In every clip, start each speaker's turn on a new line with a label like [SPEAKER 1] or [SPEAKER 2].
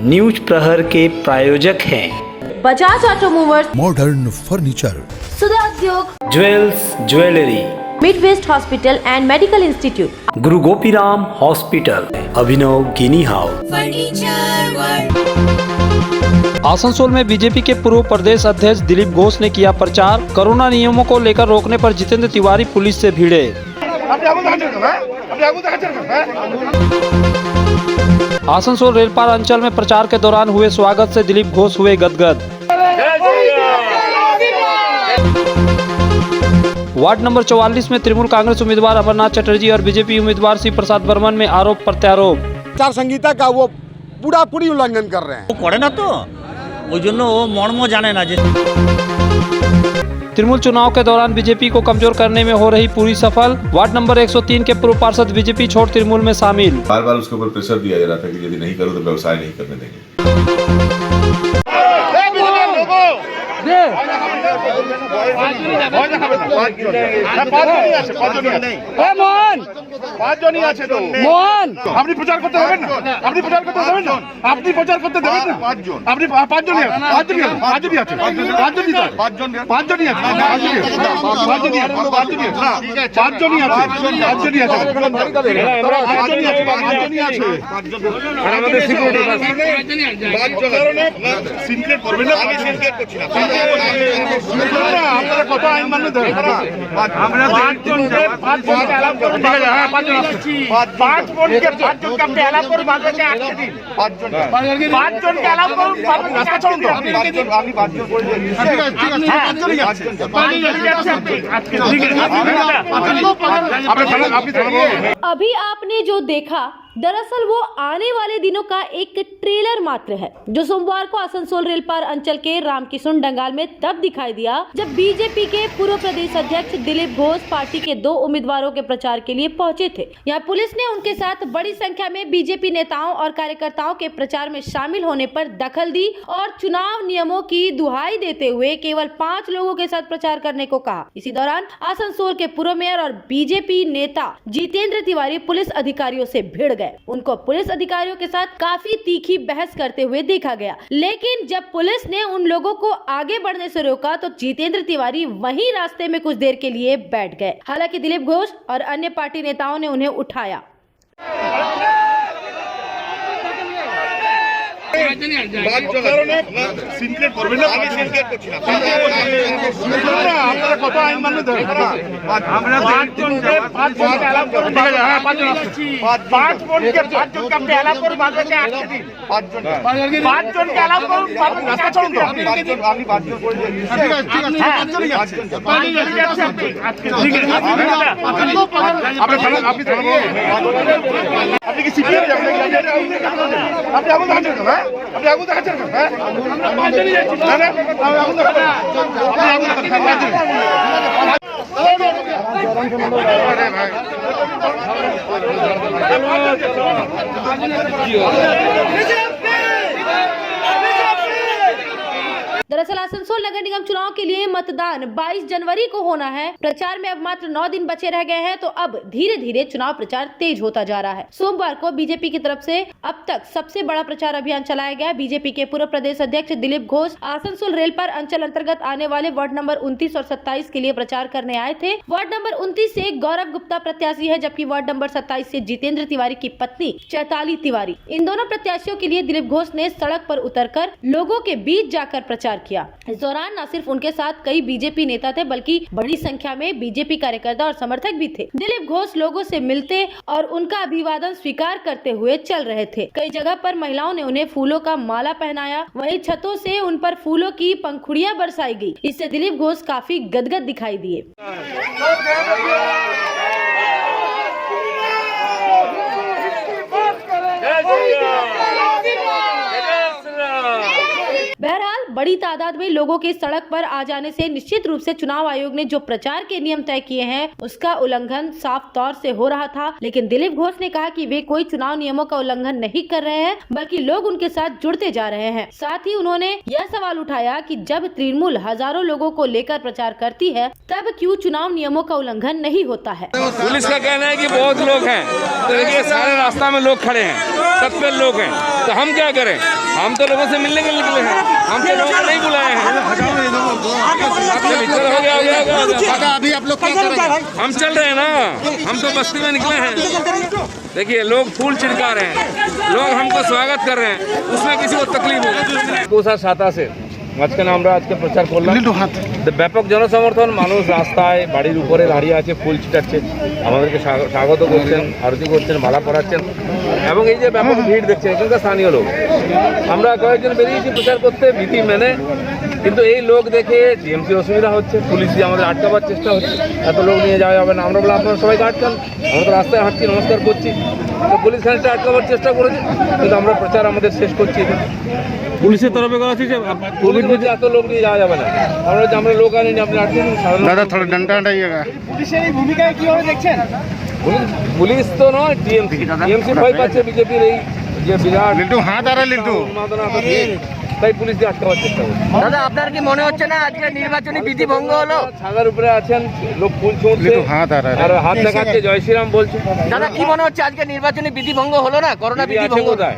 [SPEAKER 1] News प्रहर के प्रायोजक हैं
[SPEAKER 2] बजाज ऑटोमोबाइल्स,
[SPEAKER 3] मॉडर्न फर्नीचर,
[SPEAKER 2] सुधा उद्योग,
[SPEAKER 1] jewels jewellery,
[SPEAKER 2] Midwest hospital and medical institute,
[SPEAKER 1] Guru Gopiram hospital, Abhinav Guinea house.
[SPEAKER 4] Asansol में बीजेपी के पूर्व प्रदेश अध्यक्ष दिलीप घोष ने किया प्रचार। कोरोना नियमों को लेकर रोकने पर जितेंद्र तिवारी पुलिस से भिड़े। आसनसोल रेलपार अंचल में प्रचार के दौरान हुए स्वागत से दिलीप घोष हुए गदगद। वार्ड नंबर 44 में तृणमूल कांग्रेस उम्मीदवार अमरनाथ चटर्जी और बीजेपी उम्मीदवार शिव प्रसाद बर्मन में आरोप प्रत्यारोप।
[SPEAKER 5] आचार संहिता का वो पूरी उल्लंघन कर रहे हैं।
[SPEAKER 6] वो करे ना तो ওই জন্য ও মর্ম জানে না যে
[SPEAKER 4] तृणमूल चुनाव के दौरान बीजेपी को कमजोर करने में हो रही पूरी सफल। वार्ड नंबर 103 के पूर्व पार्षद बीजेपी छोड़ तृणमूल में शामिल।
[SPEAKER 7] बार बार उसके ऊपर प्रेशर दिया जा रहा था कि यदि नहीं करो तो व्यवसाय नहीं करने देंगे।
[SPEAKER 5] আপনি প্রচার করতে দেবেন না, আপনি প্রচার করতে দেবেন না, আপনি প্রচার করতে দেবেন না। আপনি পাঁচজনই আছে, পাঁচজনই আছে, পাঁচজনই আছে, পাঁচজনই আছে, পাঁচজনই আছে, পাঁচজনই আছে, পাঁচজনই আছে। আর আমাদের সিনক্রেট করবেন না, আমি সিনক্রেট করছি না। আপনারা কত আইন মান্য ধরেন? আমরা পাঁচজনকে অ্যালাউ করুন। ঠিক আছে, হ্যাঁ পাঁচজন আসছি। পাঁচজনকে আপনি অ্যালাউ করুন, বাকিকে আটকে দিন। পাঁচজনকে অ্যালাউ করুন, রাস্তা ছাড়ুন তো। আমি পাঁচজন করে দিই। ঠিক আছে, ঠিক আছে, পাঁচজনই আছে।
[SPEAKER 2] अभी आपने जो देखा दरअसल वो आने वाले दिनों का एक ट्रेलर मात्र है, जो सोमवार को आसनसोल रेलपार अंचल के रामकिशुन डंगाल में तब दिखाई दिया जब बीजेपी के पूर्व प्रदेश अध्यक्ष दिलीप घोष पार्टी के 2 उम्मीदवारों के प्रचार के लिए पहुंचे थे। यहाँ पुलिस ने उनके साथ बड़ी संख्या में बीजेपी नेताओं और कार्यकर्ताओं के प्रचार में शामिल होने पर दखल दी और चुनाव नियमों की दुहाई देते हुए केवल 5 लोगों के साथ प्रचार करने को कहा। इसी दौरान आसनसोल के पूर्व मेयर और बीजेपी नेता जितेंद्र तिवारी पुलिस अधिकारियों से भिड़ गए। उनको पुलिस अधिकारियों के साथ काफी तीखी बहस करते हुए देखा गया, लेकिन जब पुलिस ने उन लोगों को आगे बढ़ने से रोका तो जितेंद्र तिवारी वहीं रास्ते में कुछ देर के लिए बैठ गए। हालांकि दिलीप घोष और अन्य पार्टी नेताओं ने उन्हें उठाया।
[SPEAKER 5] সিনক্রেট করবেন না, আমি সিনক্রেট করছি না। আপনারা কত আইন মান্য ধরেন? আমরা পাঁচজনকে অ্যালাউ করুন। ঠিক আছে, হ্যাঁ পাঁচজন আসছি। পাঁচজনকে আপনি অ্যালাউ করুন, বাকিকে আটকে দিন। পাঁচজনকে অ্যালাউ করুন, রাস্তা ছাড়ুন তো। আমি পাঁচজন করে দিই। ঠিক আছে, ঠিক আছে, পাঁচজনই আছে। পাঁচজনই আছে, আটকে দিন। ঠিক আছে, আপনি কি সিপিএম যাবেন? আপনি আগুন দেখাচ্ছেন কেন? আপনি আগুন দেখাচ্ছেন কেন? হ্যাঁ পাঁচজনই যাচ্ছি। না না, আমি আগুন দেখাচ্ছি। আপনি আগুন দেখাচ্ছেন।
[SPEAKER 2] दरअसल आसनसोल नगर निगम चुनाव के लिए मतदान 22 जनवरी को होना है। प्रचार में अब मात्र 9 दिन बचे रह गए हैं, तो अब धीरे धीरे चुनाव प्रचार तेज होता जा रहा है। सोमवार को बीजेपी की तरफ से अब तक सबसे बड़ा प्रचार अभियान चलाया गया। बीजेपी के पूर्व प्रदेश अध्यक्ष दिलीप घोष आसनसोल रेलपार अंचल अंतर्गत आने वाले वार्ड नंबर 29 और 27 के लिए प्रचार करने आए थे। वार्ड नंबर 29 से गौरव गुप्ता प्रत्याशी है, जबकि वार्ड नंबर 27 से जितेंद्र तिवारी की पत्नी चैताली तिवारी। इन दोनों प्रत्याशियों के लिए दिलीप घोष ने सड़क पर उतरकर लोगों के बीच जाकर प्रचार किया। इस दौरान न सिर्फ उनके साथ कई बीजेपी नेता थे, बल्कि बड़ी संख्या में बीजेपी कार्यकर्ता और समर्थक भी थे। दिलीप घोष लोगों से मिलते और उनका अभिवादन स्वीकार करते हुए चल रहे थे। कई जगह पर महिलाओं ने उन्हें फूलों का माला पहनाया, वहीं छतों से उन पर फूलों की पंखुड़ियां बरसाई गई। इससे दिलीप घोष काफी गदगद दिखाई दिए। बहरहाल बड़ी तादाद में लोगों के सड़क पर आ जाने से निश्चित रूप से चुनाव आयोग ने जो प्रचार के नियम तय किए हैं उसका उल्लंघन साफ तौर से हो रहा था। लेकिन दिलीप घोष ने कहा कि वे कोई चुनाव नियमों का उल्लंघन नहीं कर रहे हैं, बल्कि लोग उनके साथ जुड़ते जा रहे हैं। साथ ही उन्होंने यह सवाल उठाया कि जब तृणमूल हजारों लोगों को लेकर प्रचार करती है, तब क्यों चुनाव नियमों का उल्लंघन नहीं होता है।
[SPEAKER 8] पुलिस का कहना है कि बहुत लोग हैं, तो देखिए सारे रास्ता में लोग खड़े हैं, 70 लोग हैं, तो हम क्या करें।
[SPEAKER 3] हम तो लोगों से मिलने के निकले हैं, हम तो लोगों को नहीं बुलाए हैं।
[SPEAKER 5] अभी आप लोग क्या कर रहे हैं?
[SPEAKER 3] हम चल रहे हैं ना, हम तो बस्ती में निकले हैं। देखिए लोग फूल छिड़का रहे हैं, लोग हमको स्वागत कर रहे हैं, उसमें किसी को तकलीफ होगी। कोसा छाता से আজকে আমরা আজকে প্রচার করলাম। ব্যাপক জনসমর্থন, মানুষ রাস্তায় বাড়ির উপরে দাঁড়িয়ে আছে, ফুল ছিটাচ্ছে, আমাদেরকে স্বাগত করছেন, আরতি করছেন, মালা পরাচ্ছেন এবং এই যে ব্যাপক ভিড় দেখছেন এখানকার স্থানীয় লোক। আমরা কয়েকজন বেরিয়েছি প্রচার করতে বিধি মেনে, কিন্তু এই লোক দেখে টিএমসি অসুবিধা হচ্ছে, পুলিশ দিয়ে আমাদের আটকাবার চেষ্টা হচ্ছে, এত লোক নিয়ে যাওয়া যাবে না। আমরা বললাম আপনারা সবাইকে আটকান, আমরা তো রাস্তায় হাঁটছি, নমস্কার করছি, তো পুলিশ খানিকটা আটকাবার চেষ্টা করেছে, কিন্তু আমরা প্রচার আমাদের শেষ করছি। পুলিশের তরফে করা হচ্ছে যে কোভিড বলছে এত লোক নিয়ে যাওয়া যাবে না, আমরা লোক আনিনি, আপনি আটকে দাদা থোড়া ডান্ডা হটাইয়েগা। পুলিশের এই ভূমিকায় কিভাবে দেখছেন? পুলিশ তো নয়, টিএমসি ভয় পাচ্ছে বিজেপির এই যে বিরাট লিটু হাত আর লিটু তাই পুলিশ দিয়ে আটকাবার চেষ্টা করছে।
[SPEAKER 8] দাদা আপনার কি মনে হচ্ছে না আজকে নির্বাচনী বিধি ভঙ্গ হলো?
[SPEAKER 3] ছাগার উপরে আছেন, লোক ফুল ছুঁড়ছে আর হাত দেখাচ্ছে, জয় শ্রীরাম বলছে।
[SPEAKER 8] দাদা কি মনে হচ্ছে আজকে নির্বাচনী বিধি ভঙ্গ হলো না? করোনা বিধি ভঙ্গ
[SPEAKER 3] কোথায়?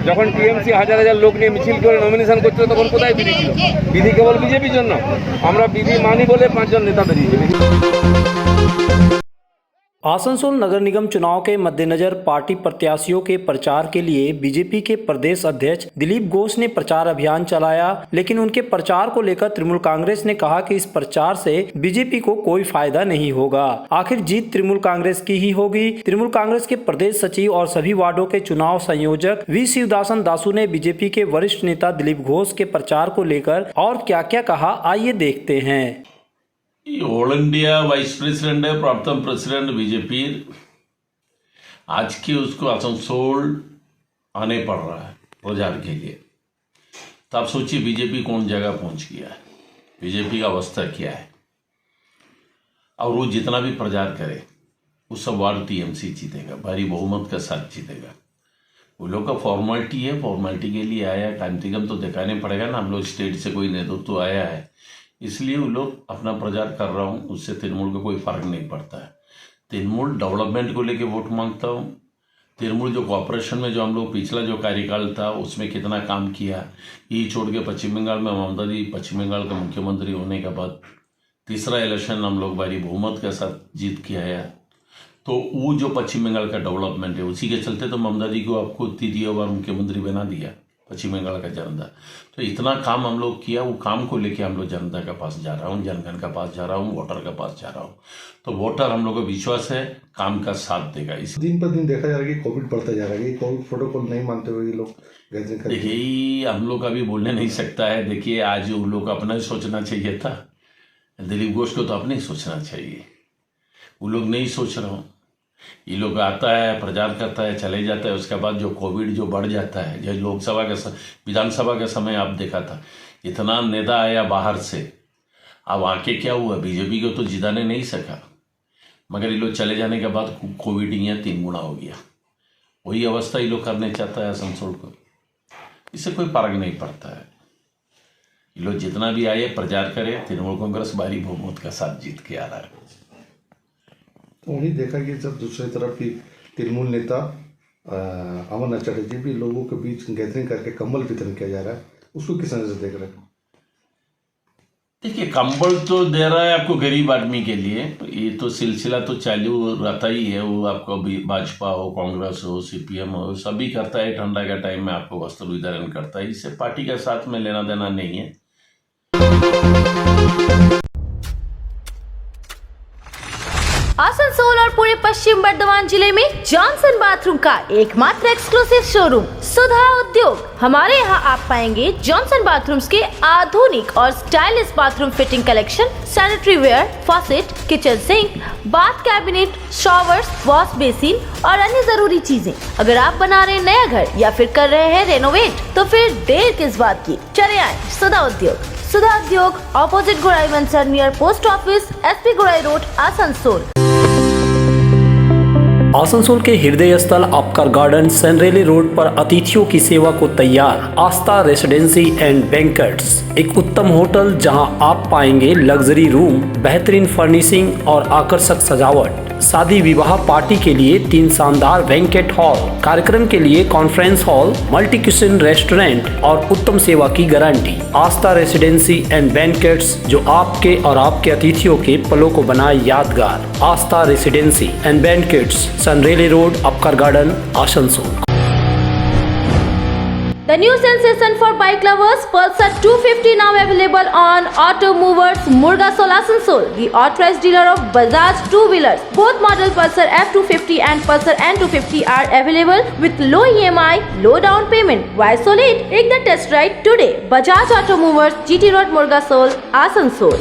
[SPEAKER 3] যখন টিএমসি হাজার হাজার লোক নিয়ে মিছিল করে নমিনেশন করছিল তখন কোথায় বিধি ছিল? বিধি কেবল বিজেপির জন্য, আমরা বিধি মানি বলে 5 জন নেতা বেরিয়েছে।
[SPEAKER 1] आसनसोल नगर निगम चुनाव के मद्देनजर पार्टी प्रत्याशियों के प्रचार के लिए बीजेपी के प्रदेश अध्यक्ष दिलीप घोष ने प्रचार अभियान चलाया, लेकिन उनके प्रचार को लेकर तृणमूल कांग्रेस ने कहा कि इस प्रचार से बीजेपी को कोई फायदा नहीं होगा। आखिर जीत तृणमूल कांग्रेस की ही होगी। तृणमूल कांग्रेस के प्रदेश सचिव और सभी वार्डों के चुनाव संयोजक वी शिवदासन दासू ने बीजेपी के वरिष्ठ नेता दिलीप घोष के प्रचार को लेकर और क्या क्या कहा, आइए देखते हैं।
[SPEAKER 9] ऑल इंडिया वाइस प्रेसिडेंट है, प्राप्तम प्रेसिडेंट बीजेपी, आज की उसको आसनसोल आने पड़ रहा है प्रचार के लिए। तो आप सोचिए बीजेपी कौन जगह पहुंच गया है, बीजेपी का अवस्था क्या है। और वो जितना भी प्रचार करे वो सब वार्ड टीएमसी जीतेगा, भारी बहुमत के साथ जीतेगा। वो लोग का फॉर्मेलिटी है, फॉर्मेलिटी के लिए आया, कम से कम तो दिखाने पड़ेगा ना, हम लोग स्टेट से कोई नेतृत्व आया है, इसलिए वो लोग अपना प्रचार कर रहा हूँ, उससे तृणमूल को कोई फर्क नहीं पड़ता है। तृणमूल डेवलपमेंट को लेके वोट मांगता हूँ। तृणमूल जो कॉपरेशन में जो हम लोग पिछला जो कार्यकाल था उसमें कितना काम किया, ये छोड़ के पश्चिम बंगाल में ममता दी पश्चिम बंगाल का मुख्यमंत्री होने के बाद तीसरा इलेक्शन हम लोग भारी बहुमत के साथ जीत के आया, तो वो जो पश्चिम बंगाल का डेवलपमेंट है उसी के चलते तो ममता दी को आपको तृतीय बार मुख्यमंत्री बना दिया पश्चिम बंगाल का जनता। तो इतना काम हम लोग किया, वो काम को लेके हम लोग जनता के पास जा रहा हूँ, जनगण के पास जा रहा हूँ, वोटर के पास जा रहा हूँ। तो वोटर हम लोग को विश्वास है काम का साथ देगा। इस
[SPEAKER 10] दिन पर दिन देखा जा रहा है कि कोविड बढ़ता जा रहा है, कोविड प्रोटोकॉल नहीं मानते हुए ये लोग गैदरिंग करते हैं।
[SPEAKER 9] देखिए हम लोग अभी बोलने नहीं सकता है। देखिए आज उन लोग को अपना ही सोचना चाहिए था, दिलीप घोष को तो अपने ही सोचना चाहिए, वो लोग नहीं सोच रहा हूँ। ये लोग आता है प्रचार करता है चले जाता है, उसके बाद जो कोविड जो बढ़ जाता है, जो लोकसभा के विधानसभा के समय आप देखा था इतना नेता आया बाहर से, अब आके क्या हुआ, बीजेपी को तो जिताने नहीं सका, मगर ये लोग चले जाने के बाद कोविड यहाँ 3 गुना हो गया। वही अवस्था ये लोग करने चाहता है आसनसोल को, इससे कोई फर्क नहीं पड़ता है। ये लोग जितना भी आए प्रचार करे, तृणमूल कांग्रेस भारी बहुमत का साथ जीत के आ रहा है।
[SPEAKER 10] तो वही देखा कि जब दूसरी तरफ भी तृणमूल नेता अमरनाथ चटर्जी भी लोगों के बीच गैदरिंग करके कंबल वितरण किया जा रहा है, उसको किस नजर से देख रहे हैं?
[SPEAKER 9] देखिए कंबल तो दे रहा है आपको गरीब आदमी के लिए, ये तो सिलसिला तो चालू रहता ही है। वो आपको भाजपा हो, कांग्रेस हो, सीपीएम हो, सभी करता है, ठंडा के टाइम में आपको वस्त्र वितरण करता है, इससे पार्टी के साथ में लेना देना नहीं है।
[SPEAKER 2] आसनसोल और पूरे पश्चिम बर्धमान जिले में जॉनसन बाथरूम का एकमात्र एक्सक्लूसिव शोरूम सुधा उद्योग। हमारे यहाँ आप पाएंगे जॉनसन बाथरूम्स के आधुनिक और stylish bathroom fitting collection, sanitary ware, faucet, kitchen sink, bath cabinet, showers, wash basin और अन्य जरूरी चीजें। अगर आप बना रहे हैं नया घर या फिर कर रहे हैं रेनोवेट, तो फिर देर किस बात की, चले आए सुधा उद्योग। सुधा उद्योग ऑपोजिट गुराई मंसर नियर पोस्ट ऑफिस, SP गुराई रोड, आसनसोल।
[SPEAKER 1] आसनसोल के हृदय स्थल अपकर गार्डन सनरेली रोड पर अतिथियों की सेवा को तैयार आस्था रेसिडेंसी एंड बैंक्वेट्स, एक उत्तम होटल जहां आप पाएंगे लग्जरी रूम, बेहतरीन फर्निशिंग और आकर्षक सजावट। शादी विवाह पार्टी के लिए 3 शानदार बैंक्वेट हॉल, कार्यक्रम के लिए conference hall, multi kitchen restaurant और उत्तम सेवा की guarantee. Aastha residency and banquets, जो आपके और आपके अतिथियों के पलों को बनाए यादगार। Aastha residency and banquets, Senraleigh road, Upkar garden, Asansol.
[SPEAKER 2] The new sensation for bike lovers, Pulsar 250 now available on Auto Movers, Murgasol, Asansol, the authorized dealer of Bajaj two-wheelers. Both model Pulsar F250 and Pulsar N250 are available with low EMI, low down payment. Why so late? Take the test ride today. Bajaj Auto Movers, GT Road, Murgasol, Asansol.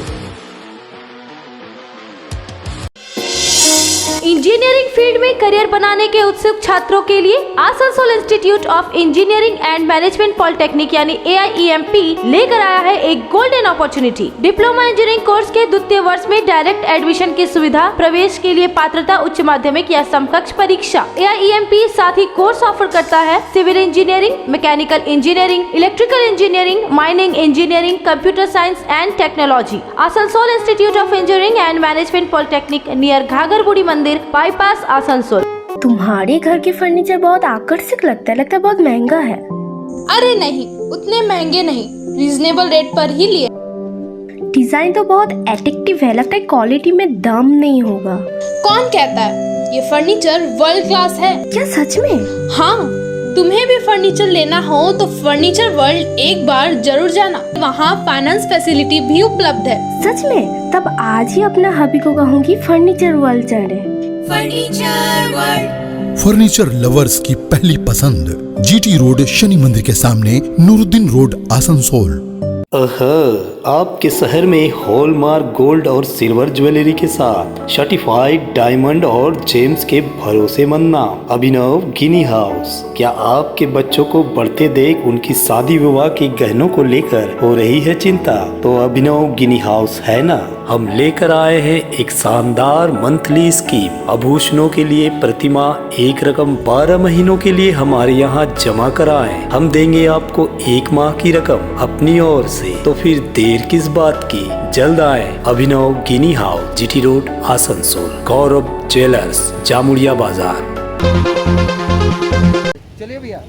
[SPEAKER 2] Engineering field में career बनाने के उत्सुक छात्रों के लिए Asansol institute of engineering and management polytechnic यानी AIEMP लेकर आया है एक golden opportunity. Diploma engineering course के द्वितीय वर्ष में डायरेक्ट एडमिशन की सुविधा, प्रवेश के लिए पात्रता उच्च माध्यमिक या समकक्ष परीक्षा। AIEMP साथ ही कोर्स ऑफर करता है civil engineering, mechanical engineering, electrical engineering, mining engineering, computer science and technology. Asansol institute of engineering and management polytechnic near Ghagharburi मंदिर, बाईपास, आसनसोल।
[SPEAKER 11] तुम्हारे घर के फर्नीचर बहुत आकर्षक लगता है बहुत महंगा है।
[SPEAKER 12] अरे नहीं, उतने महंगे नहीं, रीजनेबल रेट पर ही लिए।
[SPEAKER 11] डिजाइन तो बहुत एट्रैक्टिव है, लगता है क्वालिटी में दम नहीं होगा।
[SPEAKER 12] कौन कहता है? ये फर्नीचर वर्ल्ड क्लास है।
[SPEAKER 11] क्या सच में?
[SPEAKER 12] हाँ, तुम्हें भी फर्नीचर लेना हो तो फर्नीचर वर्ल्ड एक बार जरूर जाना, वहाँ फाइनेंस फैसिलिटी भी उपलब्ध है।
[SPEAKER 11] सच में? तब आज ही अपना हबी को कहूँगी फर्नीचर वर्ल्ड चढ़े।
[SPEAKER 13] फर्नीचर लवर्स की पहली पसंद, GT रोड, शनि मंदिर के सामने, नूरुद्दीन रोड, आसनसोल।
[SPEAKER 1] आपके शहर में हॉलमार्क गोल्ड और सिल्वर ज्वेलरी के साथ सर्टिफाइड डायमंड और जेम्स के भरोसेमंद नाम अभिनव गिनी हाउस। क्या आपके बच्चों को बढ़ते देख उनकी शादी विवाह के गहनों को लेकर हो रही है चिंता? तो अभिनव गिनी हाउस है ना। हम लेकर आए हैं एक शानदार मंथली स्कीम। आभूषणों के लिए प्रतिमाह एक रकम 12 महीनों के लिए हमारे यहाँ जमा कराएं। हम देंगे आपको 1 माह की रकम अपनी ओर से। तो फिर देर किस बात की, जल्द आए। अभिनव गिनी हाउस, GT रोड, आसनसोल। गौरव ज्वेलर्स, जामुड़िया बाजार।
[SPEAKER 5] चलिए भैया।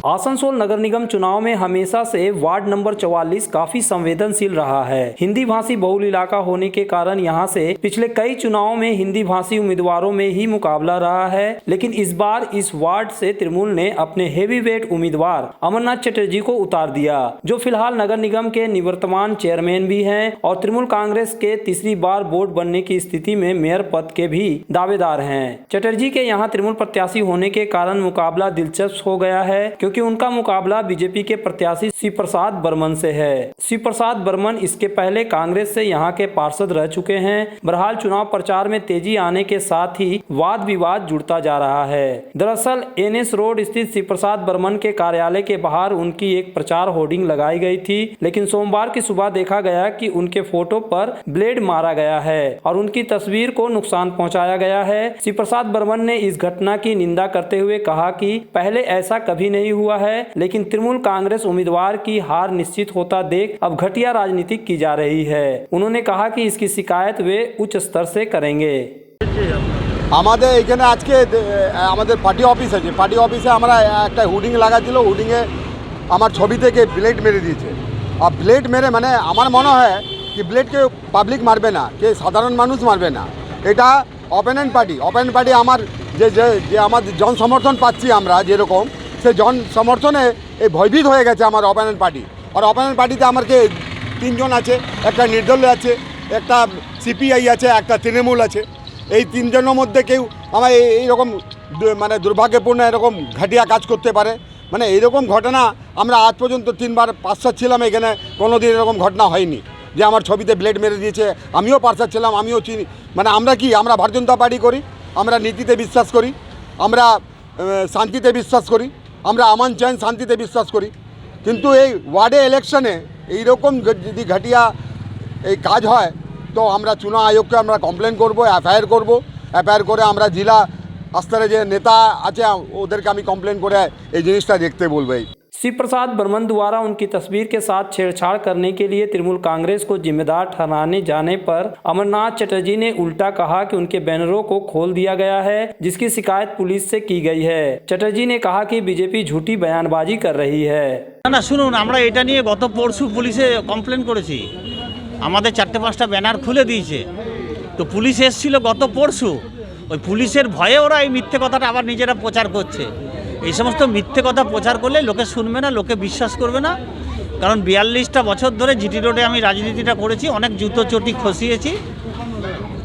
[SPEAKER 1] आसनसोल नगर निगम चुनाव में हमेशा से वार्ड नंबर 44 काफी संवेदनशील रहा है। हिंदी भाषी बहुल इलाका होने के कारण यहाँ से पिछले कई चुनावों में हिंदी भाषी उम्मीदवारों में ही मुकाबला रहा है, लेकिन इस बार इस वार्ड से तृणमूल ने अपने हेवीवेट उम्मीदवार अमरनाथ चटर्जी को उतार दिया, जो फिलहाल नगर निगम के निवर्तमान चेयरमैन भी हैं और तृणमूल कांग्रेस के तीसरी बार बोर्ड बनने की स्थिति में मेयर पद के भी दावेदार हैं। चटर्जी के यहाँ तृणमूल प्रत्याशी होने के कारण मुकाबला दिलचस्प हो गया है, क्योंकि उनका मुकाबला बीजेपी के प्रत्याशी शिव प्रसाद बर्मन से है। शिव प्रसाद बर्मन इसके पहले कांग्रेस से यहाँ के पार्षद रह चुके हैं। बहरहाल चुनाव प्रचार में तेजी आने के साथ ही वाद विवाद जुड़ता जा रहा है। दरअसल NS रोड स्थित शिव प्रसाद बर्मन के कार्यालय के बाहर उनकी एक प्रचार होर्डिंग लगाई गई थी, लेकिन सोमवार की सुबह देखा गया कि उनके फोटो पर ब्लेड मारा गया है और उनकी तस्वीर को नुकसान पहुँचाया गया है। शिव प्रसाद बर्मन ने इस घटना की निंदा करते हुए कहा कि पहले ऐसा कभी नहीं हुआ है, लेकिन तृणमूल कांग्रेस उम्मीदवार की हार निश्चित होता देख अब घटिया राजनीति की जा रही है। उन्होंने कहा कि इसकी शिकायत वे उच्च स्तर से करेंगे।
[SPEAKER 5] আমাদের এখানে আজকে আমাদের পার্টি অফিস আছে, পার্টি অফিসে আমরা একটা হুডিং লাগাচ্ছিল, হুডিংয়ে আমার ছবি থেকে ব্লেড মেরে দিয়েছে। আর ব্লেড মেরে মানে আমার মনে হয় কি ব্লেডকে পাবলিক মারবে না, কে সাধারণ মানুষ মারবে না, এটা অপোনেন্ট পার্টি আমার যে আমার জন সমর্থন পাচ্ছি আমরা যেরকম, সে জন সমর্থনে এই ভয়ভীত হয়ে গেছে আমার অপোনেন্ট পার্টি। আর অপোনেন্ট পার্টিতে আমার কে 3 জন আছে, একটা নির্দলীয় আছে, একটা CPI আছে, একটা তৃণমূল আছে। এই 3 জনের মধ্যে কেউ আমার এইরকম মানে দুর্ভাগ্যপূর্ণ এরকম ঘাটিয়া কাজ করতে পারে, মানে এইরকম ঘটনা আমরা আজ পর্যন্ত 3 বার পার্ষদ ছিলাম, এখানে কোনোদিন এরকম ঘটনা হয়নি যে আমার ছবিতে ব্লেড মেরে দিয়েছে। আমিও পার্ষদ ছিলাম, আমিও চিনি, মানে আমরা কি আমরা ভারতীয় জনতা পার্টি করি, আমরা নীতিতে বিশ্বাস করি, আমরা শান্তিতে বিশ্বাস করি, আমরা আমান চান শান্তিতে বিশ্বাস করি। কিন্তু এই ওয়ার্ডে ইলেকশনে এইরকম যদি ঘাটিয়া এই কাজ হয় তো আমরা চুনাव आयोग के আমরা কমপ্লেন করব, FIR করব, FIR করে আমরা জেলা স্তরে যে নেতা আছে ওদেরকে আমি কমপ্লেন করে এই জিনিসটা দেখতে বলবো।
[SPEAKER 1] शिव प्रसाद बर्मन द्वारा उनकी तस्वीर के साथ छेड़छाड़ करने के लिए तृणमूल कांग्रेस को जिम्मेदार ठहराने जाने पर अमरनाथ चटर्जी ने उल्टा कहा कि उनके बैनरों को खोल दिया गया है, जिसकी शिकायत पुलिस से की गई है। चटर्जी ने कहा कि बीजेपी झूठी बयानबाजी कर रही है।
[SPEAKER 6] না শুনুন, আমরা এটা নিয়ে গত পরশু পুলিশে কমপ্লেন করেছি। আমাদের 4-5টা ব্যানার খুলে দিয়েছে। তো পুলিশ এসেছিল গত পরশু, ওই পুলিশের ভয়ে ওরা এই মিথ্যে কথাটা আবার নিজেরা প্রচার করছে। এই সমস্ত মিথ্যে কথা প্রচার করলে লোকে শুনবে না, লোকে বিশ্বাস করবে না। কারণ 42টা বছর ধরে জিটি রোডে আমি রাজনীতিটা করেছি, অনেক জুতো চটি খসিয়েছি।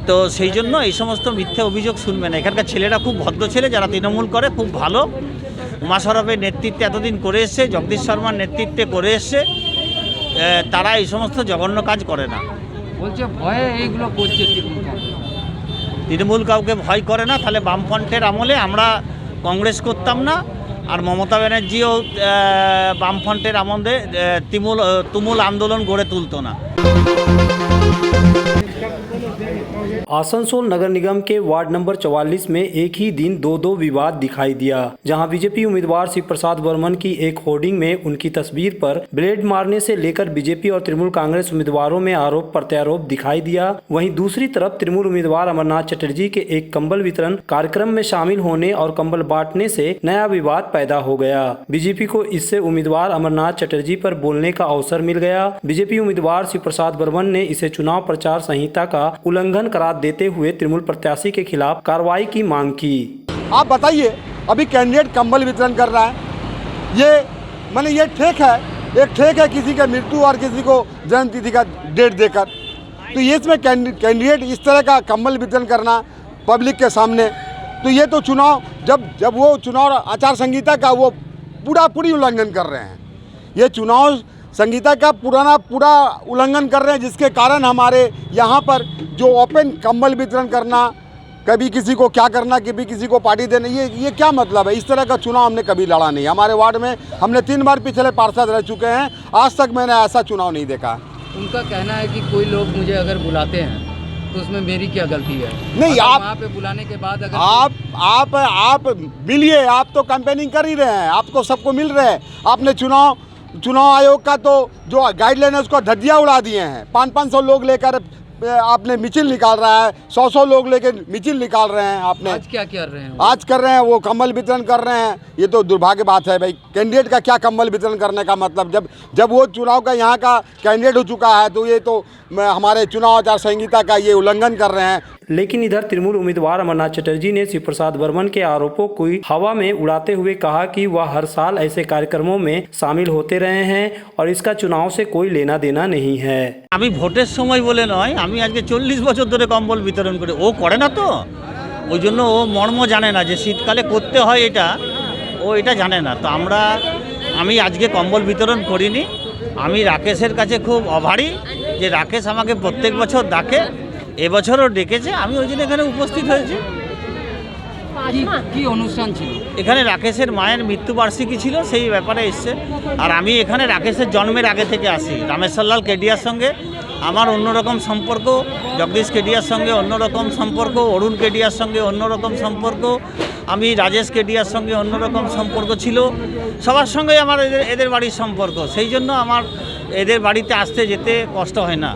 [SPEAKER 6] তো সেই জন্য এই সমস্ত মিথ্যে অভিযোগ শুনবে না। এখানকার ছেলেরা খুব ভদ্র ছেলে, যারা তৃণমূল করে খুব ভালো। উমা সরফের নেতৃত্বে এতদিন করে এসছে, জগদীশ শর্মার নেতৃত্বে করে এসছে, তারা এই সমস্ত জঘন্য কাজ করে না।
[SPEAKER 8] বলছে ভয়ে এইগুলো করছে।
[SPEAKER 6] তৃণমূল কাউকে ভয় করে না। তাহলে বামফ্রন্টের আমলে আমরা কংগ্রেস করতাম না, আর মমতা ব্যানার্জিও বামফ্রন্টের আমলে তুমুল আন্দোলন গড়ে তুলতো না।
[SPEAKER 1] आसनसोल नगर निगम के वार्ड नंबर 44 में एक ही दिन दो विवाद दिखाई दिया, जहां बीजेपी उम्मीदवार शिव प्रसाद बर्मन की एक होर्डिंग में उनकी तस्वीर पर ब्लेड मारने से लेकर बीजेपी और तृणमूल कांग्रेस उम्मीदवारों में आरोप प्रत्यारोप दिखाई दिया। वहीं दूसरी तरफ तृणमूल उम्मीदवार अमरनाथ चटर्जी के एक कंबल वितरण कार्यक्रम में शामिल होने और कंबल बांटने से नया विवाद पैदा हो गया। बीजेपी को इससे उम्मीदवार अमरनाथ चटर्जी पर बोलने का अवसर मिल गया। बीजेपी उम्मीदवार शिव प्रसाद बर्मन ने इसे चुनाव प्रचार संहिता का उल्लंघन करार देते हुए तृणमूल प्रत्याशी के खिलाफ कार्रवाई की मांग की।
[SPEAKER 5] आप बताइए, अभी कैंडिडेट कंबल वितरण कर रहा है, ये माने ये ठेक है, एक ठेक है किसी का मृत्यु और किसी को जन्म तिथि का डेट देकर। तो ये इसमें कैंडिडेट इस तरह का कंबल वितरण करना पब्लिक के सामने, तो ये तो चुनाव जब वो चुनाव आचार संहिता का वो पूरी उल्लंघन कर रहे हैं। ये चुनाव संहिता का पूरा उल्लंघन कर रहे हैं, जिसके कारण हमारे यहाँ पर जो ओपन कंबल वितरण करना, कभी किसी को क्या करना, कभी किसी को पार्टी देना, ये क्या मतलब है? इस तरह का चुनाव हमने कभी लड़ा नहीं। हमारे वार्ड में हमने 3 बार पिछले पार्षद रह चुके हैं, आज तक मैंने ऐसा चुनाव नहीं देखा।
[SPEAKER 8] उनका कहना है कि कोई लोग मुझे अगर बुलाते हैं तो उसमें मेरी क्या गलती है? नहीं, आप वहाँ पे बुलाने के बाद अगर आप मिलिए, आप तो कैंपेनिंग कर ही रहे हैं, आपको सबको मिल रहे हैं। आपने चुनाव आयोग का तो जो गाइडलाइन है उसको धज्जियाँ उड़ा दिए हैं। 500 लोग लेकर आपने मिचिल निकाल रहा है, 100 लोग लेकर मिचिल निकाल रहे हैं। आपने आज क्या कर रहे हैं?
[SPEAKER 5] आज कर रहे हैं वो कंबल वितरण कर रहे हैं। ये तो दुर्भाग्य बात है भाई। कैंडिडेट का क्या कंबल वितरण करने का मतलब? जब वो चुनाव का यहाँ का कैंडिडेट हो चुका है, तो ये तो हमारे चुनाव आचार संहिता का ये उल्लंघन कर रहे हैं।
[SPEAKER 1] लेकिन इधर तृणमूल उम्मीदवार अमरनाथ चटर्जी ने शिव प्रसाद बर्मन के आरोपों को हवा में उड़ाते हुए कहा कि वह हर साल ऐसे कार्यक्रमों में शामिल होते रहे हैं और इसका चुनाव से कोई लेना देना नहीं है।
[SPEAKER 6] আমি ভোটের সময় বলে নয়, আমি আজকে 40 বছর ধরে কম্বল বিতরণ করি। ও করে না, তো ওই জন্য ও মর্ম জানে না যে শীতকালে করতে হয় এটা, ও এটা জানে না। তো আমি আজকে কম্বল বিতরণ করিনি। আমি রাকেশের কাছে খুব অভারী যে রাকেশ আমাকে প্রত্যেক বছর ডাকে, এবছরও ডেকেছে, আমি ওই জন্য এখানে উপস্থিত হয়েছি।
[SPEAKER 8] কি অনুষ্ঠান ছিল
[SPEAKER 6] এখানে? রাকেশের মায়ের মৃত্যুবার্ষিকী ছিল, সেই ব্যাপারে এসছে। আর আমি এখানে রাকেশের জন্মের আগে থেকে আসি। রামেশ্বরলাল কেডিয়ার সঙ্গে আমার অন্যরকম সম্পর্ক, জগদীশ কেডিয়ার সঙ্গে অন্যরকম সম্পর্ক, অরুণ কেডিয়ার সঙ্গে অন্যরকম সম্পর্ক, আমি রাজেশ কেডিয়ার সঙ্গে অন্যরকম সম্পর্ক ছিল। সবার সঙ্গে আমার এদের বাড়ির সম্পর্ক, সেই জন্য আমার এদের বাড়িতে আসতে যেতে কষ্ট হয় না।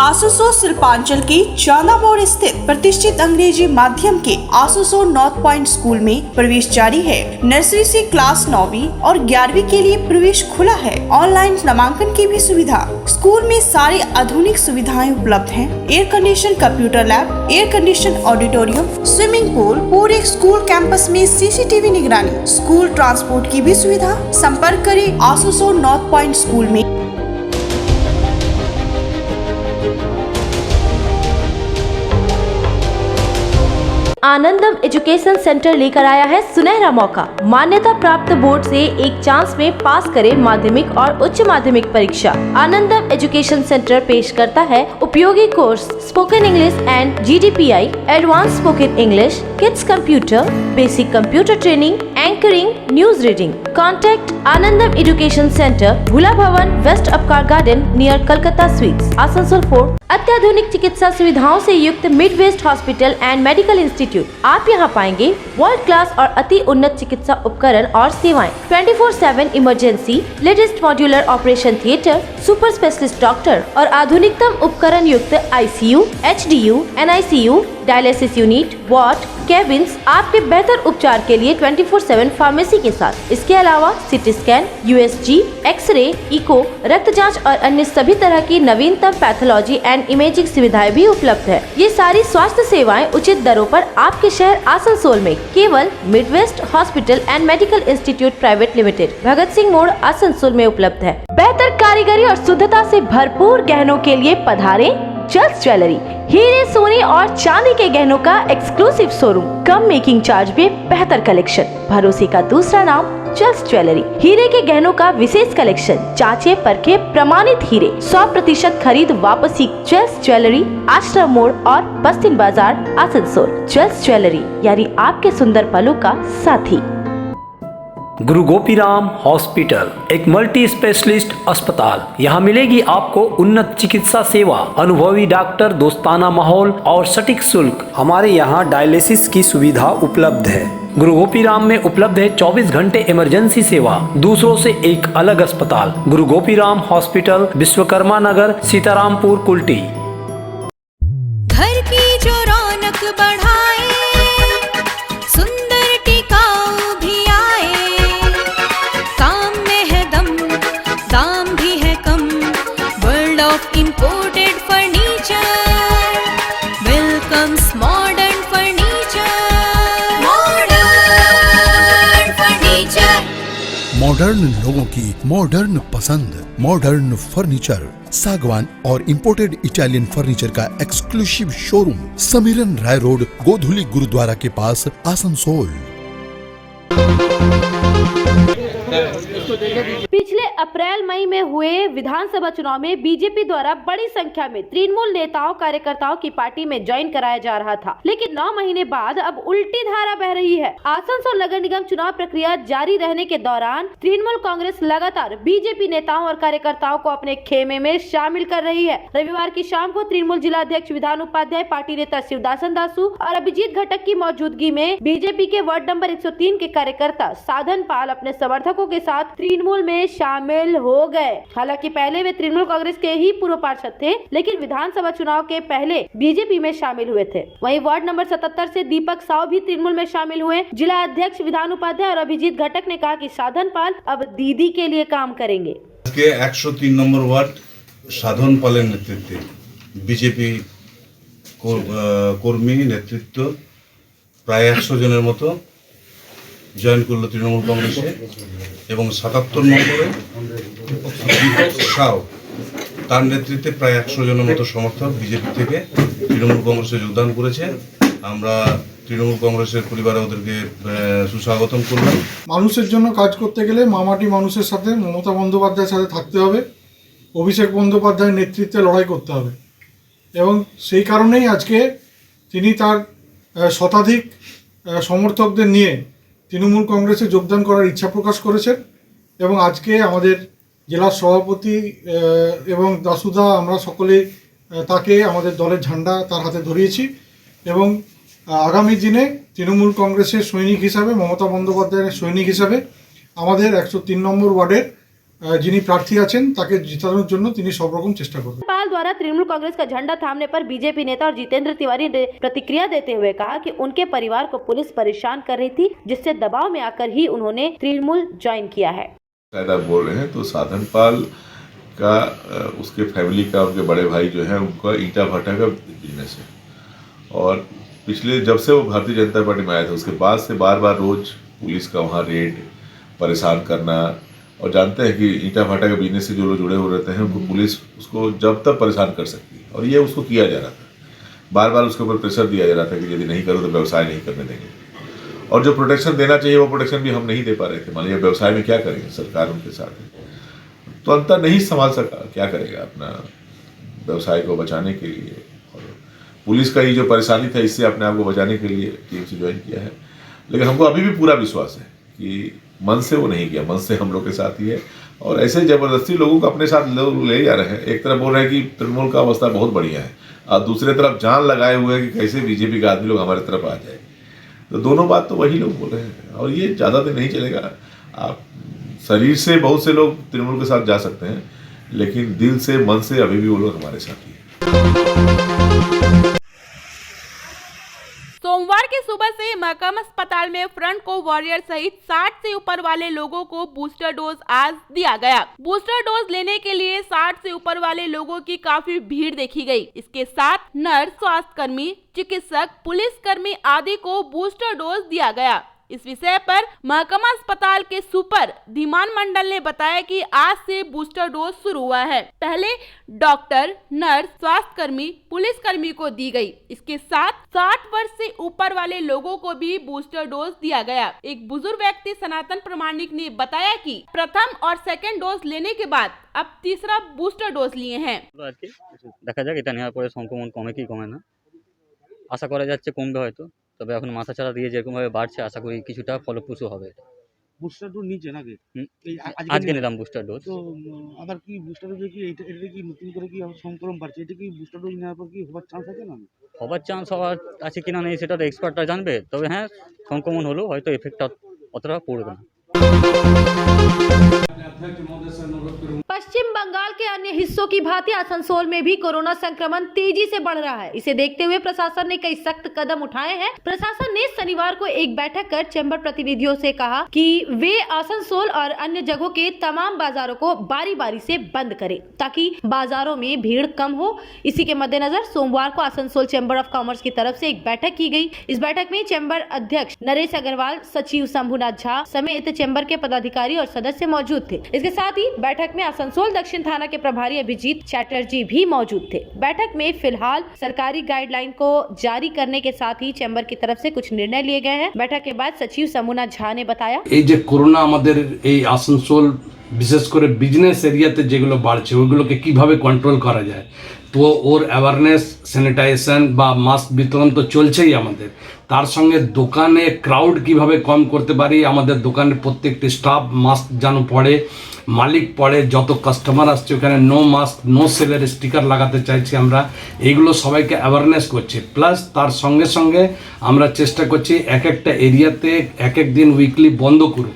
[SPEAKER 14] आसुसो शिल्पांचल के चांदा मोड़ स्थित प्रतिष्ठित अंग्रेजी माध्यम के आसुसो नॉर्थ पॉइंट स्कूल में प्रवेश जारी है। नर्सरी से क्लास 9वीं और 11वीं के लिए प्रवेश खुला है। ऑनलाइन नामांकन की भी सुविधा। स्कूल में सारी आधुनिक सुविधाएं उपलब्ध हैं। Air condition computer lab, air condition auditorium, swimming pool, पूरे स्कूल कैंपस में CCTV निगरानी, स्कूल ट्रांसपोर्ट की भी सुविधा। संपर्क करें आसुसो नॉर्थ पॉइंट स्कूल में।
[SPEAKER 2] आनंदम एजुकेशन सेंटर लेकर आया है सुनहरा मौका। मान्यता प्राप्त बोर्ड से एक चांस में पास करें माध्यमिक और उच्च माध्यमिक परीक्षा। आनंदम एजुकेशन सेंटर पेश करता है उपयोगी course spoken English and GDPI, advance spoken English, kids computer, basic computer training, anchoring, news reading. Contact Anandam education centre, Bhula Bhawan, west Upkar garden, near Calcutta sweets, Asansol 4। अत्याधुनिक चिकित्सा सुविधाओं से युक्त mid west hospital and medical institute. आप यहां पाएंगे वर्ल्ड क्लास और अति उन्नत चिकित्सा उपकरण और सेवाएं, 24/7 emergency, latest modular operation theatre, super specialist doctor और आधुनिकतम उपकरण युक्त ICU, HDU, NICU, dialysis unit, ward, cabins, आपके बेहतर उपचार के लिए 24/7 फार्मेसी के साथ। इसके अलावा CT scan, USG, x-ray, echo, रक्त जांच और अन्य सभी तरह की नवीनतम पैथोलॉजी एंड इमेजिंग सुविधाएं भी उपलब्ध है। ये सारी स्वास्थ्य सेवाएं उचित दरों पर आपके शहर आसनसोल में केवल midwest hospital and medical institute private limited, Bhagat Singh मोड़, आसनसोल में उपलब्ध है। बेहतर कारीगरी और शुद्धता से भरपूर गहनों के लिए पधारे जल्स ज्वेलरी। हीरे, सोने और चांदी के गहनों का एक्सक्लूसिव शोरूम, कम मेकिंग चार्ज में बेहतर कलेक्शन, भरोसे का दूसरा नाम जल्स ज्वेलरी। हीरे के गहनों का विशेष कलेक्शन, जांचे परखे प्रमाणित हीरे, 100% खरीद वापसी। जल्स ज्वेलरी, आश्रम मोड़ और बस्तिन बाजार, आसनसोल। जल्स ज्वेलरी यानी आपके सुंदर पलों का साथी।
[SPEAKER 1] गुरु गोपीराम हॉस्पिटल एक मल्टी स्पेशलिस्ट अस्पताल। यहाँ मिलेगी आपको उन्नत चिकित्सा सेवा, अनुभवी डॉक्टर, दोस्ताना माहौल और सटीक शुल्क। हमारे यहाँ डायलिसिस की सुविधा उपलब्ध है। गुरु गोपीराम में उपलब्ध है 24 घंटे इमरजेंसी सेवा, दूसरों से एक अलग अस्पताल। गुरु गोपीराम हॉस्पिटल, विश्वकर्मा नगर, सीतारामपुर, कुल्टी।
[SPEAKER 12] घर की जो रौनक बढ़ाए, सुंदर टिकाऊ भी आए, काम में है दम, दाम भी है कम, world of imported furniture, welcomes modern furniture, modern furniture.
[SPEAKER 13] Modern लोगों की मॉडर्न पसंद, मॉडर्न फर्नीचर, सागवान और इंपोर्टेड इटालियन फर्नीचर का exclusive showroom, Samiran Rai road, Godhuli gurudwara के पास, आसनसोल।
[SPEAKER 2] पिछले अप्रैल मई में हुए विधानसभा चुनाव में बीजेपी द्वारा बड़ी संख्या में तृणमूल नेताओं कार्यकर्ताओं की पार्टी में ज्वाइन कराया जा रहा था, लेकिन 9 महीने बाद अब उल्टी धारा बह रही है। आसनसोल नगर निगम चुनाव प्रक्रिया जारी रहने के दौरान तृणमूल कांग्रेस लगातार बीजेपी नेताओं और कार्यकर्ताओं को अपने खेमे में शामिल कर रही है। रविवार की शाम को तृणमूल जिला अध्यक्ष, विधान उपाध्याय, पार्टी नेता शिवदासन दासू और अभिजीत घटक की मौजूदगी में बीजेपी के वार्ड नंबर 103 के कार्यकर्ता साधन पाल अपने समर्थकों के साथ तृणमूल में शामिल हो गए। हालांकि पहले वे तृणमूल कांग्रेस के ही पूर्व पार्षद थे, लेकिन विधानसभा चुनाव के पहले बीजेपी में शामिल हुए थे। वहीं वार्ड नंबर 77 से दीपक साव भी तृणमूल में शामिल हुए। जिला अध्यक्ष, विधान उपाध्याय और अभिजीत घटक ने कहा कि साधन पाल अब दीदी के लिए काम करेंगे।
[SPEAKER 15] 103 নম্বর ওয়ার্ড সাধন পালের নেতৃত্বে বিজেপি কর্মী নেতৃত্ব প্রায় 100 জনের মতো জয়েন করলো তৃণমূল কংগ্রেসে এবং 77 নম্বরে দীপক সাউ তার নেতৃত্বে প্রায় 100 জনের মতো সমর্থক বিজেপি থেকে তৃণমূল কংগ্রেসে যোগদান করেছে। আমরা তৃণমূল কংগ্রেসের পরিবারে ওদেরকে সুস্বাগতম করলাম।
[SPEAKER 16] মানুষের জন্য কাজ করতে গেলে মামাটি মানুষের সাথে মমতা বন্দ্যোপাধ্যায়ের সাথে থাকতে হবে, অভিষেক বন্দ্যোপাধ্যায়ের নেতৃত্বে লড়াই করতে হবে এবং সেই কারণেই আজকে তিনি তার শতাধিক সমর্থকদের নিয়ে তৃণমূল কংগ্রেসে যোগদান করার ইচ্ছা প্রকাশ করেছেন এবং আজকে আমাদের জেলার সভাপতি এবং দাসুদা আমরা সকলে তাকে আমাদের দলের ঝান্ডা তার হাতে ধরিয়েছি এবং আগামী দিনে তৃণমূল কংগ্রেসের সৈনিক হিসাবে, মমতা বন্দ্যোপাধ্যায়ের সৈনিক হিসাবে আমাদের 103 নম্বর ওয়ার্ডের যিনি প্রার্থী আছেন তাকে জিতানোর জন্য তিনি সব রকম চেষ্টা করবেন।
[SPEAKER 2] पाल द्वारा तृणमूल कांग्रेस का झंडा थामने पर बीजेपी नेता और जितेंद्र तिवारी ने प्रतिक्रिया देते हुए कहा कि उनके परिवार को पुलिस परेशान कर रही थी, जिससे दबाव में आकर ही उन्होंने तृणमूल ज्वाइन किया है।
[SPEAKER 7] शायद आप बोल रहे हैं तो साधन पाल का, उसके फैमिली का, उनके बड़े भाई जो है उनका ईंटा भट्टा का बिजनेस है और पिछले जब से वो भारतीय जनता पार्टी में आया था उसके बाद से बार बार रोज पुलिस का वहाँ रेड, परेशान करना, और जानते हैं कि ईंटा भाटा के बिजनेस से जो लोग जुड़े हुए रहते हैं उनको पुलिस उसको जब तक परेशान कर सकती है और ये उसको किया जा रहा था। बार बार उसके ऊपर प्रेशर दिया जा रहा था कि यदि नहीं करो तो व्यवसाय नहीं करने देंगे, और जो प्रोटेक्शन देना चाहिए वो प्रोटेक्शन भी हम नहीं दे पा रहे थे। मान लीजिए व्यवसाय में क्या करेंगे, सरकार उनके साथ है, तो अंतर नहीं संभाल सका, क्या करेगा अपना व्यवसाय को बचाने के लिए। और पुलिस का ये जो परेशानी था, इससे अपने आप को बचाने के लिए टीम से ज्वाइन किया है। लेकिन हमको अभी भी पूरा विश्वास है कि मन से वो नहीं किया, मन से हम लोग के साथ ही है। और ऐसे जबरदस्ती लोगों को अपने साथ लोग ले जा रहे हैं। एक तरफ बोल रहे हैं कि तृणमूल का अवस्था बहुत बढ़िया है, और दूसरे तरफ जान लगाए हुए हैं कि कैसे बीजेपी का आदमी लोग हमारे तरफ आ जाए। तो दोनों बात तो वही लोग बोल रहे हैं, और ये ज़्यादा दिन नहीं चलेगा। आप शरीर से बहुत से लोग तृणमूल के साथ जा सकते हैं, लेकिन दिल से, मन से अभी भी वो लोग हमारे साथ ही हैं।
[SPEAKER 17] सोमवार की सुबह से महकमा अस्पताल में फ्रंट को वॉरियर सहित 60 से ऊपर वाले लोगों को बूस्टर डोज आज दिया गया। बूस्टर डोज लेने के लिए 60 से ऊपर वाले लोगों की काफी भीड़ देखी गई। इसके साथ नर्स, स्वास्थ्य कर्मी, चिकित्सक, पुलिसकर्मी आदि को बूस्टर डोज दिया गया। इस विषय पर महकमा अस्पताल के सुपर धीमान मंडल ने बताया कि आज से बूस्टर डोज शुरू हुआ है। पहले डॉक्टर, नर्स, स्वास्थ्य कर्मी, पुलिसकर्मी को दी गई। इसके साथ 60 वर्ष से ऊपर वाले लोगों को भी बूस्टर डोज दिया गया। एक बुजुर्ग व्यक्ति सनातन प्रमाणिक ने बताया कि प्रथम और सेकंड डोज लेने के बाद अब तीसरा बूस्टर डोज लिए हैं।
[SPEAKER 18] দেখা যাক এটা নেওয়ার পরে সংক্রমণ কমে কি কমে না, আশা করা যাচ্ছে কমবে হয়তো। তবে এখন মাথাচাড়া দিয়ে যেরকমভাবে বাড়ছে আশা করি কিছুটা ফলপ্রসূ হবে।
[SPEAKER 19] বুস্টার ডোজ নিচে নাকি
[SPEAKER 18] আজকে নিলাম বুস্টার ডোজ।
[SPEAKER 19] তো আবার কি বুস্টার ডোজ কি এটা কি নতুন করে কি আবার সংক্রমণ বাড়ছে, এটা কি বুস্টার ডোজ নেওয়ার পর কি হওয়ার চান্স আছে না?
[SPEAKER 18] হবার চান্স হওয়ার আছে কিনা নেই সেটা তো এক্সপার্টরা জানবে। তবে হ্যাঁ, সংক্রমণ হলেও হয়তো এফেক্টটা অতটা পড়বে না।
[SPEAKER 2] पश्चिम बंगाल के अन्य हिस्सों की भांति आसनसोल में भी कोरोना संक्रमण तेजी से बढ़ रहा है। इसे देखते हुए प्रशासन ने कई सख्त कदम उठाए हैं। प्रशासन ने शनिवार को एक बैठक कर चैम्बर प्रतिनिधियों से कहा कि वे आसनसोल और अन्य जगहों के तमाम बाजारों को बारी बारी से बंद करें ताकि बाजारों में भीड़ कम हो। इसी के मद्देनजर सोमवार को आसनसोल चैम्बर ऑफ कॉमर्स की तरफ से एक बैठक की गई। इस बैठक में चैम्बर अध्यक्ष नरेश अग्रवाल, सचिव शंभुनाथ झा समेत चैम्बर के पदाधिकारी और सदस्य मौजूद थे। इसके साथ ही बैठक में आसनसोल दक्षिण थाना के प्रभारी अभिजीत चैटर्जी भी मौजूद थे। बैठक में फिलहाल सरकारी गाइडलाइन को जारी करने के साथ ही चैम्बर की तरफ से कुछ निर्णय लिए गए हैं। बैठक के बाद सचिव शंभुनाथ झा ने बताया,
[SPEAKER 20] এই যে করোনা আমাদের এই আসানসোল বিশেষ করে বিজনেস এরিয়াতে যেগুলো বাড়ছে ওইগুলোকে কিভাবে কন্ট্রোল করা যায়, তো ওর অ্যাওয়ারনেস, স্যানিটাইজেশন বা মাস্ক বিতরণ তো চলছেই আমাদের। তার সঙ্গে দোকানে ক্রাউড কিভাবে কম করতে পারি, আমাদের দোকানের প্রত্যেকটি স্টাফ মাস্ক যেন পরে, মালিক পড়ে, যত কাস্টমার আসছে ওখানে নো মাস্ক নো সেলের স্টিকার লাগাতে চাইছি আমরা। এইগুলো সবাইকে অ্যাওয়ারনেস করছি। প্লাস তার সঙ্গে সঙ্গে আমরা চেষ্টা করছি এক একটা এরিয়াতে এক এক দিন উইকলি বন্ধ করুক,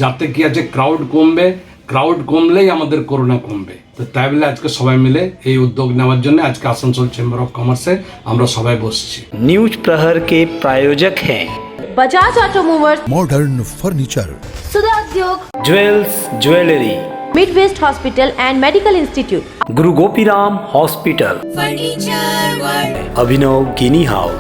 [SPEAKER 20] যাতে কি আছে ক্রাউড কমবে, ক্রাউড কমলেই আমাদের করোনা কমবে। তো তাই বলে আজকে সবাই মিলে এই উদ্যোগ নেওয়ার জন্য আজকে আসানসোল চেম্বার অফ কমার্সে আমরা সবাই বসছি।
[SPEAKER 1] न्यूज प्रहर के प्रायोजक हैं
[SPEAKER 2] बजाज ऑटोमोबाइल्स,
[SPEAKER 13] मॉडर्न फर्नीचर,
[SPEAKER 2] सुधा उद्योग,
[SPEAKER 1] jewels jewellery,
[SPEAKER 2] Midwest hospital and medical institute,
[SPEAKER 1] Guru Gopiram hospital,
[SPEAKER 12] furniture world,
[SPEAKER 1] Abhinav Guinea house,